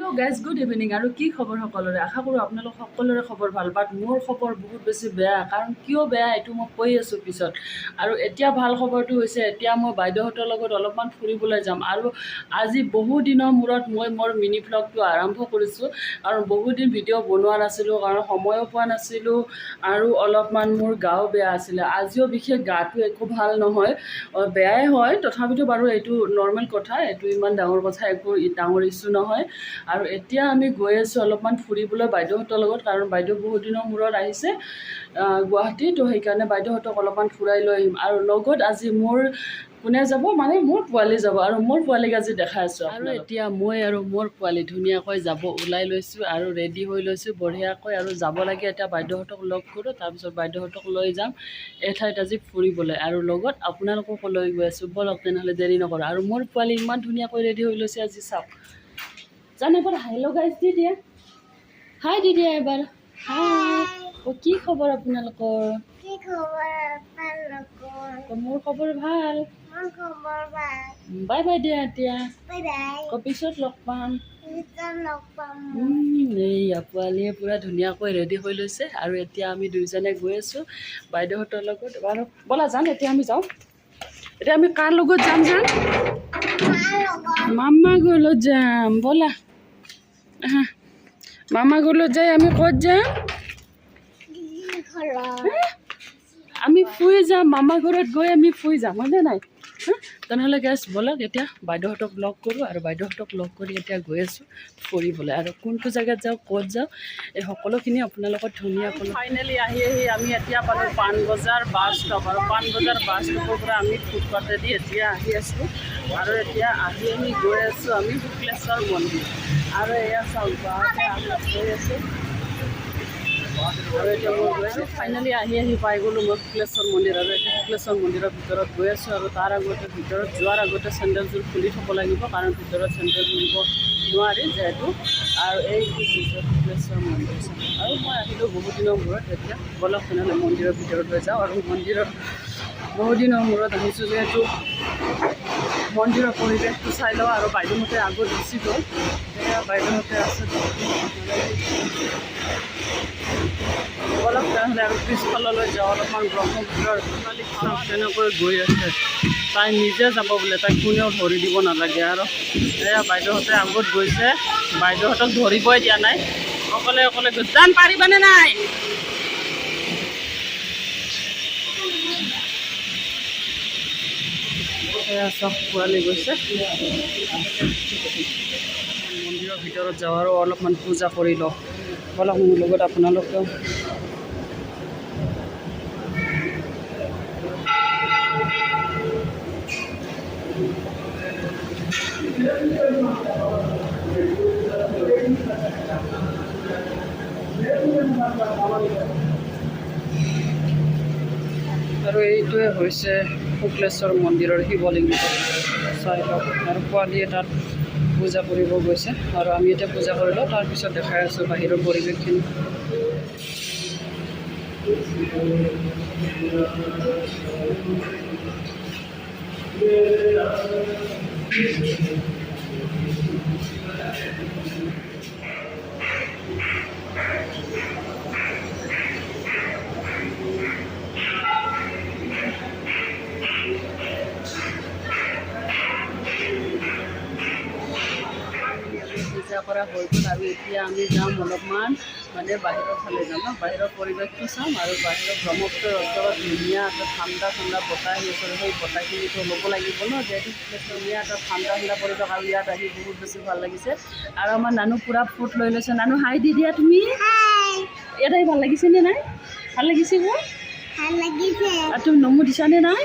Hello' guys good evening. আৰু কি খবৰ সকলোৰে? আশা কৰোঁ আপোনালোক সকলোৰে খবৰ ভাল। বাট মোৰ খবৰ বহুত বেছি বেয়া। কাৰণ কিয় বেয়া এইটো মই কৈ আছোঁ পিছত। আৰু এতিয়া ভাল খবৰটো হৈছে এতিয়া মই বাইদেউহঁতৰ লগত অলপমান ফুৰিবলৈ যাম। আৰু আজি বহুদিনৰ মূৰত মই মোৰ মিনি ভ্লগটো আৰম্ভ কৰিছোঁ। কাৰণ বহুদিন ভিডিঅ' বনোৱা নাছিলোঁ, কাৰণ সময়ো পোৱা নাছিলোঁ আৰু অলপমান মোৰ গাও বেয়া আছিলে। আজিও বিশেষ গাটো একো ভাল নহয়, বেয়াই হয়, তথাপিতো বাৰু এইটো নৰ্মেল কথা, এইটো ইমান ডাঙৰ কথা, একো ডাঙৰ ইছ্যু নহয়। আৰু এতিয়া আমি গৈ আছোঁ অলপমান ফুৰিবলৈ বাইদেউহঁতৰ লগত, কাৰণ বাইদেউ বহুত দিনৰ মূৰত আহিছে গুৱাহাটী, তো সেইকাৰণে বাইদেউহঁতক অলপমান ফুৰাই লৈ আহিম। আৰু লগত আজি মোৰ কোনে যাব, মানে মোৰ পোৱালি যাব, আৰু মোৰ পোৱালিক আজি দেখাই আছোঁ। আৰু এতিয়া মই আৰু মোৰ পোৱালি ধুনীয়াকৈ যাব ওলাই লৈছোঁ আৰু ৰেডি হৈ লৈছোঁ বঢ়িয়াকৈ, আৰু যাব লাগে এতিয়া বাইদেউহঁতক লগ কৰোঁ, তাৰপিছত বাইদেউহঁতক লৈ যাম এঠাইত আজি ফুৰিবলৈ। আৰু লগত আপোনালোককো লৈ গৈ আছোঁ, বলক তেনেহ'লে দেৰি নকৰোঁ। আৰু মোৰ পোৱালি ইমান ধুনীয়াকৈ ৰেডি হৈ লৈছে আজি, চাওক। জানো এবাৰ হেল্ল' গাইজ দি দিয়ে, হাই দি দিয়ে এবাৰ, হাই। কি খবৰ আপোনালোকৰ? মোৰ খবৰ ভাল। বাই বাই দিয়া এতিয়া, পিছত লগ পাম। এইয়া পোৱালীয়ে পূৰা ধুনীয়াকৈ ৰেডি হৈ লৈছে। আৰু এতিয়া আমি দুইজনে গৈ আছোঁ বাইদেউহঁতৰ লগত। বাৰু ব'লা যাম, এতিয়া আমি যাওঁ। এতিয়া আমি কাৰ লগত যাম? মামা ঘৰত যাম, ব'লা। মামা ঘৰত যাই আমি ক'ত যাম? আমি ফুৰি যাম, মামা ঘৰত গৈ আমি ফুৰি যাম, হয়নে নাই? তেনেহ'লে গেছ ব'লক এতিয়া বাইদেউহঁতক লগ কৰোঁ। আৰু বাইদেউহঁতক লগ কৰি এতিয়া গৈ আছোঁ ফুৰিবলৈ। আৰু কোনটো জেগাত যাওঁ, ক'ত যাওঁ, এই সকলোখিনি আপোনালোকৰ ধুনীয়াকৈ। ফাইনেলি আহি আমি এতিয়া পালোঁ পাণবজাৰ বাছ ষ্টপ। আৰু পাণবজাৰ বাছ ষ্টপৰ পৰা আমি ফুটপাথেদি এতিয়া আহি আছোঁ। আৰু এতিয়া আমি গৈ আছোঁ আমি শুক্লেশ্বৰ মন্দিৰ। আৰু এয়া চাওক গুৱাহাটী আমি গৈ আছোঁ। আৰু এতিয়া মই গৈ আছোঁ, ফাইনেলি আহি পাই গ'লোঁ মই শুক্লেশ্বৰ মন্দিৰ। আৰু এতিয়া শুক্লেশ্বৰ মন্দিৰৰ ভিতৰত গৈ আছোঁ। আৰু তাৰ আগতে ভিতৰত যোৱাৰ আগতে চেণ্ডেলযোৰ খুলি থ'ব লাগিব, কাৰণ ভিতৰত চেণ্ডেল খুলিব নোৱাৰি যিহেতু। আৰু এই শুক্লেশ্বৰ মন্দিৰ, আৰু মই আহিলোঁ বহুত দিনৰ মূৰত। এতিয়া বলক তেনেহ'লে মন্দিৰৰ ভিতৰলৈ যাওঁ। আৰু মন্দিৰত বহুদিনৰ মূৰত আহিছোঁ যিহেতু মন্দিৰৰ পৰিৱেশটো চাই লওঁ। আৰু বাইদেউহঁতে আগত গুচি গ'ল, এয়া বাইদেউহঁতে আছে। বলক তেনেহ'লে আৰু পিছফাললৈ যাওঁ, অলপমান ব্ৰহ্মপুত্ৰৰ চাওক তেনেকৈ গৈ আছে। তাই নিজে যাব বোলে, তাইক কোনেও ধৰি দিব নালাগে। আৰু এয়া বাইদেউহঁতে আগত গৈছে, বাইদেউহঁতক ধৰিবই দিয়া নাই, অকলে অকলে গৈছে। যান পাৰিবানে নাই? এয়া চব পোৱালি গৈছে। মন্দিৰৰ ভিতৰত যাওঁ আৰু অলপমান পূজা কৰি লওঁ। বলক মোৰ লগত আপোনালোকেও। আৰু এইটোৱে হৈছে শুক্লেশ্বৰ মন্দিৰৰ শিৱলিংগ, চাই লওক। আৰু পোৱালীয়ে তাত পূজা কৰিব গৈছে। আৰু আমি এতিয়া পূজা কৰি লওঁ, তাৰপিছত দেখাই আছোঁ বাহিৰৰ পৰিৱেশখিনি। পূজা কৰা হৈ গ'ল। আৰু এতিয়া আমি যাম অলপমান মানে বাহিৰৰ ফালে যাম, বাহিৰৰ পৰিৱেশটো চাম। আৰু বাহিৰৰ ব্ৰহ্মপুত্ৰৰ ওচৰত ধুনীয়া এটা ঠাণ্ডা বতাহ আহি আছে, সেই বতাহখিনিতো ল'ব লাগিব ন, যিহেতু ধুনীয়া এটা ঠাণ্ডা পৰিৱেশ। আৰু ইয়াত আহি বহুত বেছি ভাল লাগিছে। আৰু আমাৰ নানু পূৰা ফুট লৈ লৈছে। নানু হাই দি দিয়া তুমি। ইয়াত আহি ভাল লাগিছেনে নাই? ভাল লাগিছে মোৰ, ভাল লাগিছে। আৰু তুমি নমু দিছানে নাই?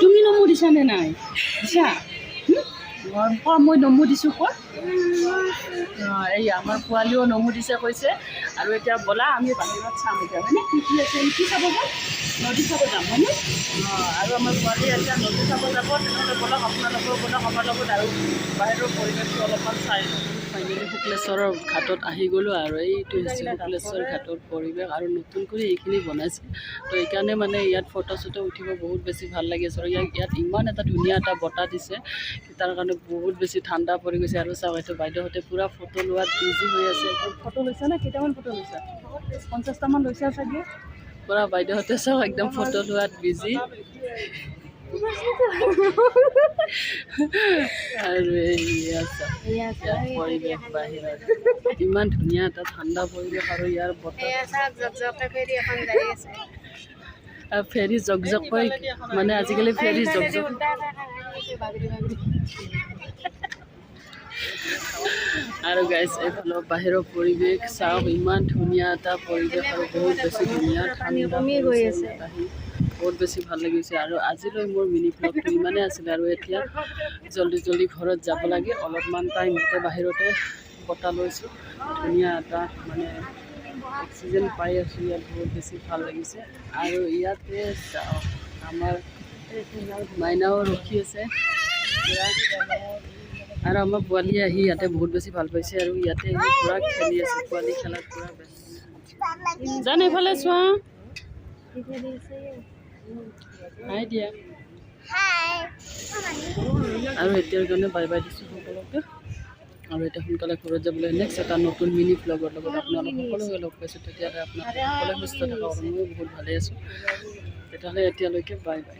তুমি নমু দিছানে নাই? দিছা? মই নমু দিছোঁ ক'ত? এই আমাৰ পোৱালিও নমু দিছে কৈছে। আৰু এতিয়া ব'লা আমি বাহিৰত চাম এতিয়া, হয়নে? কি আছে, কি চাব যাম? নদী চাব যাম, হয়নে? আৰু আমাৰ পোৱালি এতিয়া নদী চাব যাব। তেনেহ'লে ব'লক আপোনালোকেও ব'লক আমাৰ লগত, আৰু বাহিৰৰ পৰিৱেশটো অলপমান চাই লওঁ। ফাইনেলি শুক্লেশ্বৰৰ ঘাটত আহি গ'লোঁ। আৰু এইটো হৈছে শুক্লেশ্বৰ ঘাটৰ পৰিৱেশ। আৰু নতুন কৰি এইখিনি বনাইছে, তো এইকাৰণে মানে ইয়াত ফটো চটো উঠিব বহুত বেছি ভাল লাগি আছে। আৰু ইয়াত ইমান এটা ধুনীয়া এটা বতাহ দিছে, তাৰ কাৰণে মানে বহুত বেছি ঠাণ্ডা পৰি গৈছে। আৰু চাওক এইটো বাইদেউহঁতে পূৰা ফটো লোৱাত বিজি হৈ আছে। ফটো লৈছা নে? কেইটামান ফটো লৈছা? 50টামান লৈছা চাগে। পূৰা বাইদেউহঁতে চাওক একদম ফটো লোৱাত বিজি। আৰু এয়া চাওক ইয়াৰ পৰিৱেশ বাহিৰত ইমান ধুনীয়া এটা ঠাণ্ডা পৰিৱেশ আৰু ইয়াৰ বতাহ ফেৰী জকজকৈ মানে আজিকালি ফেৰী জকজক। আৰু গাইজ এইফালে বাহিৰৰ পৰিৱেশ চাওক ইমান ধুনীয়া এটা পৰিৱেশ আৰু বহুত বেছি ধুনীয়া ঠাণ্ডা হৈ আছে। আহি বহুত বেছি ভাল লাগিছে। আৰু আজিলৈ মোৰ মিনি ব্লগটো ইমানেই আছিলে। আৰু এতিয়া জল্দি জল্দি ঘৰত যাব লাগে। অলপমান টাইম ইয়াতে বাহিৰতে বতাহ লৈছোঁ। ধুনীয়া এটা মানে অক্সিজেন পাই আছোঁ। ইয়াত বহুত বেছি ভাল লাগিছে। আৰু ইয়াতে চাওক আমাৰ মাইনাও ৰখি আছে পূৰা। আৰু আমাৰ পোৱালি আহি ইয়াতে বহুত বেছি ভাল পাইছে। আৰু ইয়াতে আহি পূৰা খেলি আছে। পোৱালি খেলাত পূৰা বেছি জান এইফালে চোৱা। হাই দিয়া। আৰু এতিয়াৰ কাৰণে বাই বাই দিছোঁ সকলোকে। আৰু এতিয়া সোনকালে ঘৰত যাবলৈ নেক্সট এটা নতুন মিনি ব্লগৰ লগত আপোনালোক সকলোকে লগ পাইছোঁ। তেতিয়াহ'লে আপোনালোক সকলোৱে সুস্থ থাকক। ময়ো বহুত ভালে আছোঁ। তেতিয়াহ'লে এতিয়ালৈকে বাই বাই।